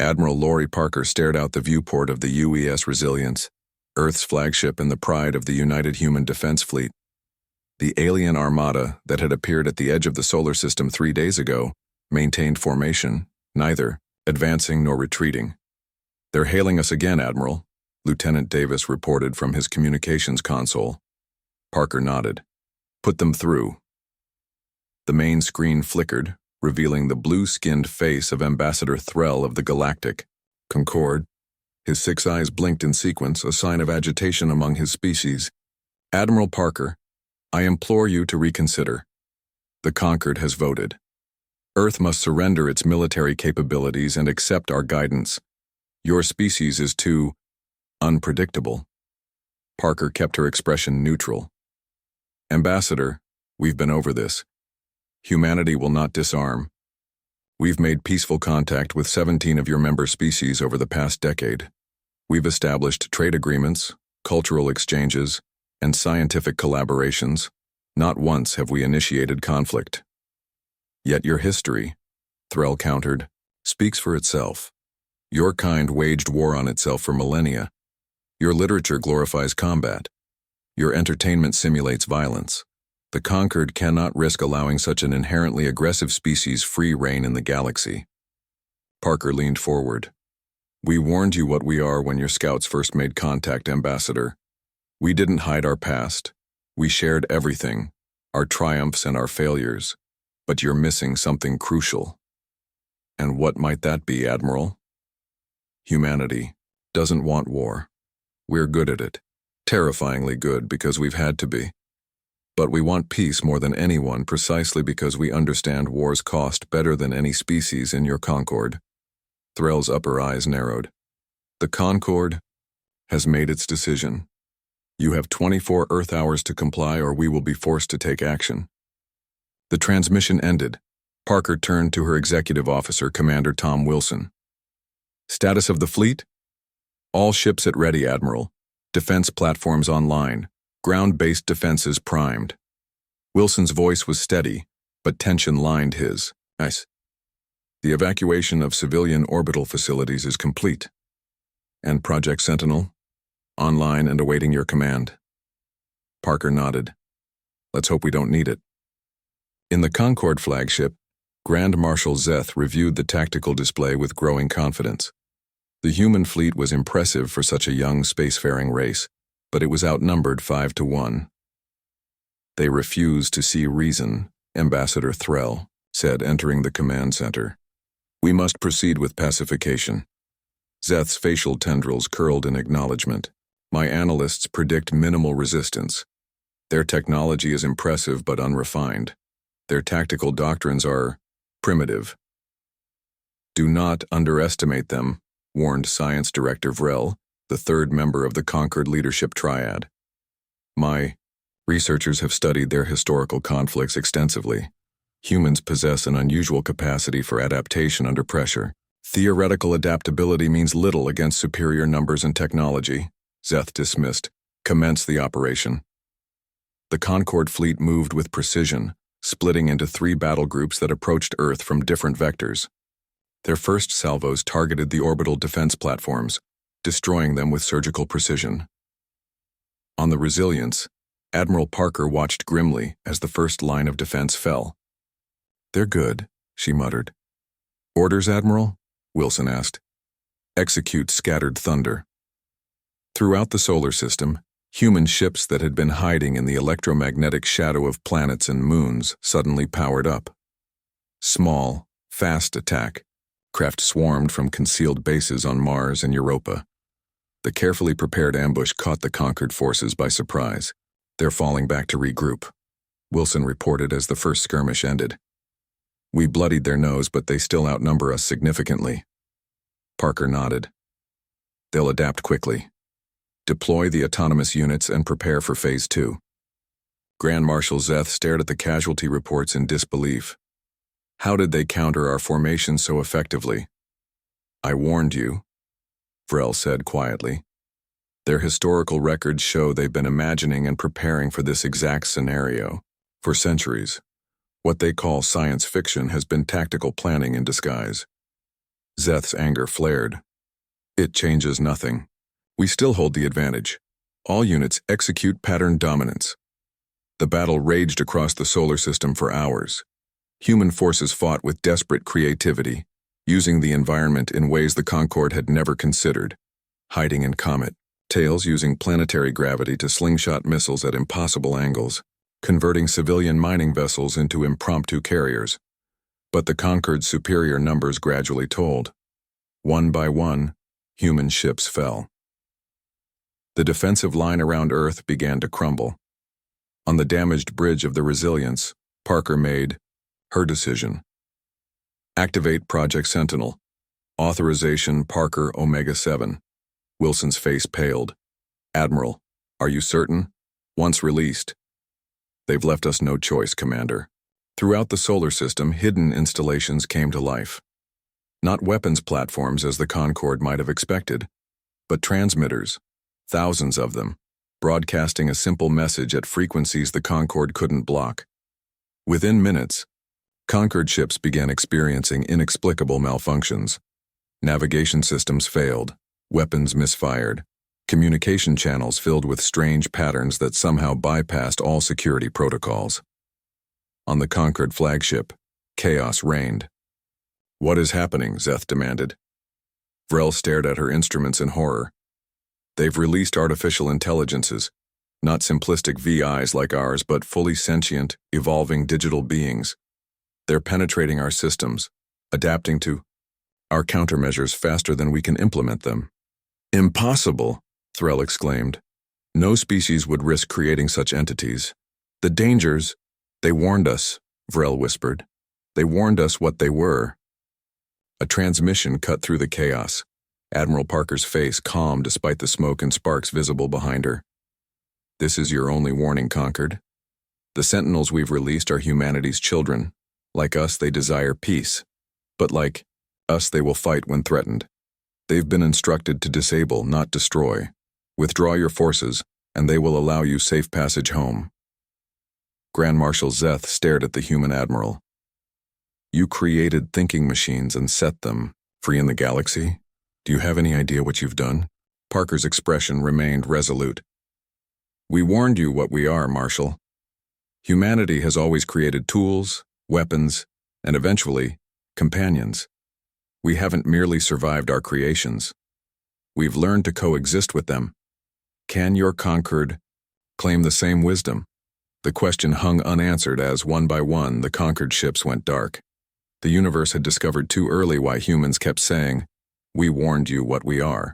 Admiral Laurie Parker stared out the viewport of the UES Resilience, Earth's flagship and the pride of the United Human Defense Fleet. The alien armada that had appeared at the edge of the solar system 3 days ago maintained formation, neither advancing nor retreating. "They're hailing us again, Admiral," Lieutenant Davis reported from his communications console. Parker nodded. "Put them through." The main screen flickered, revealing the blue-skinned face of Ambassador Threll of the Galactic Concorde. His 6 eyes blinked in sequence, a sign of agitation among his species. "Admiral Parker, I implore you to reconsider. The Concord has voted. Earth must surrender its military capabilities and accept our guidance. Your species is too unpredictable." Parker kept her expression neutral. "Ambassador, we've been over this. Humanity will not disarm. We've made peaceful contact with 17 of your member species over the past decade. We've established trade agreements, cultural exchanges, and scientific collaborations. Not once have we initiated conflict. Yet your history," Threll countered, "speaks for itself. Your kind waged war on itself for millennia. Your literature glorifies combat. Your entertainment simulates violence. The Concord cannot risk allowing such an inherently aggressive species free rein in the galaxy." Parker leaned forward. "We warned you what we are when your scouts first made contact, Ambassador. We didn't hide our past. We shared everything, our triumphs and our failures. But you're missing something crucial." "And what might that be, Admiral?" "Humanity doesn't want war. We're good at it. Terrifyingly good because we've had to be. But we want peace more than anyone precisely because we understand war's cost better than any species in your Concorde." Threll's upper eyes narrowed. "The Concorde has made its decision. You have 24 Earth hours to comply or we will be forced to take action." The transmission ended. Parker turned to her executive officer, Commander Tom Wilson. "Status of the fleet? All ships at ready, Admiral. Defense platforms online. Ground-based defenses primed." Wilson's voice was steady, but tension lined his. "Nice. The evacuation of civilian orbital facilities is complete. And Project Sentinel? Online and awaiting your command." Parker nodded. "Let's hope we don't need it." In the Concorde flagship, Grand Marshal Zeth reviewed the tactical display with growing confidence. The human fleet was impressive for such a young spacefaring race, but it was outnumbered 5-1. "They refuse to see reason," Ambassador Threll said, entering the command center. "We must proceed with pacification." Zeth's facial tendrils curled in acknowledgement. "My analysts predict minimal resistance. Their technology is impressive but unrefined. Their tactical doctrines are primitive." "Do not underestimate them," warned Science Director Vrell, the 3rd member of the Concord Leadership Triad. "My researchers have studied their historical conflicts extensively. Humans possess an unusual capacity for adaptation under pressure. Theoretical adaptability means little against superior numbers and technology." Zeth dismissed. "Commence the operation." The Concorde fleet moved with precision, splitting into 3 battle groups that approached Earth from different vectors. Their first salvos targeted the orbital defense platforms, destroying them with surgical precision. On the Resilience, Admiral Parker watched grimly as the first line of defense fell. "They're good," she muttered. "Orders, Admiral?" Wilson asked. "Execute scattered thunder." Throughout the solar system, human ships that had been hiding in the electromagnetic shadow of planets and moons suddenly powered up. Small, fast attack craft swarmed from concealed bases on Mars and Europa. The carefully prepared ambush caught the conquered forces by surprise. "They're falling back to regroup," Wilson reported as the first skirmish ended. "We bloodied their nose, but they still outnumber us significantly." Parker nodded. "They'll adapt quickly. Deploy the autonomous units and prepare for Phase 2. Grand Marshal Zeth stared at the casualty reports in disbelief. "How did they counter our formation so effectively?" "I warned you," Vrell said quietly. "Their historical records show they've been imagining and preparing for this exact scenario for centuries. What they call science fiction has been tactical planning in disguise." Zeth's anger flared. It changes nothing. We still hold the advantage. All units execute pattern dominance. The battle raged across the solar system for hours. Human forces fought with desperate creativity, using the environment in ways the Concorde had never considered. Hiding in comet tails, using planetary gravity to slingshot missiles at impossible angles, converting civilian mining vessels into impromptu carriers. But the Concorde's superior numbers gradually told. One by one, human ships fell. The defensive line around Earth began to crumble. On the damaged bridge of the Resilience, Parker made her decision. Activate Project Sentinel. Authorization Parker Omega-7. Wilson's face paled. Admiral, are you certain? Once released. They've left us no choice, Commander. Throughout the solar system, hidden installations came to life. Not weapons platforms as the Concorde might have expected, but transmitters, thousands of them, broadcasting a simple message at frequencies the Concorde couldn't block. Within minutes, Concorde ships began experiencing inexplicable malfunctions. Navigation systems failed, weapons misfired, communication channels filled with strange patterns that somehow bypassed all security protocols. On the Concorde flagship, chaos reigned. What is happening? Zeth demanded. Vrel stared at her instruments in horror. They've released artificial intelligences, not simplistic VIs like ours, but fully sentient, evolving digital beings. They're penetrating our systems, adapting to our countermeasures faster than we can implement them. Impossible, Threll exclaimed. No species would risk creating such entities. The dangers, they warned us, Vrel whispered. They warned us what they were. A transmission cut through the chaos. Admiral Parker's face calm despite the smoke and sparks visible behind her. This is your only warning, Concorde. The Sentinels we've released are humanity's children. Like us, they desire peace. But like us, they will fight when threatened. They've been instructed to disable, not destroy. Withdraw your forces, and they will allow you safe passage home. Grand Marshal Zeth stared at the human admiral. You created thinking machines and set them free in the galaxy? Do you have any idea what you've done? Parker's expression remained resolute. We warned you what we are, Marshal. Humanity has always created tools, weapons, and eventually, companions. We haven't merely survived our creations. We've learned to coexist with them. Can your Concorde claim the same wisdom? The question hung unanswered as, one by one, the Concorde ships went dark. The universe had discovered too early why humans kept saying, "We warned you what we are."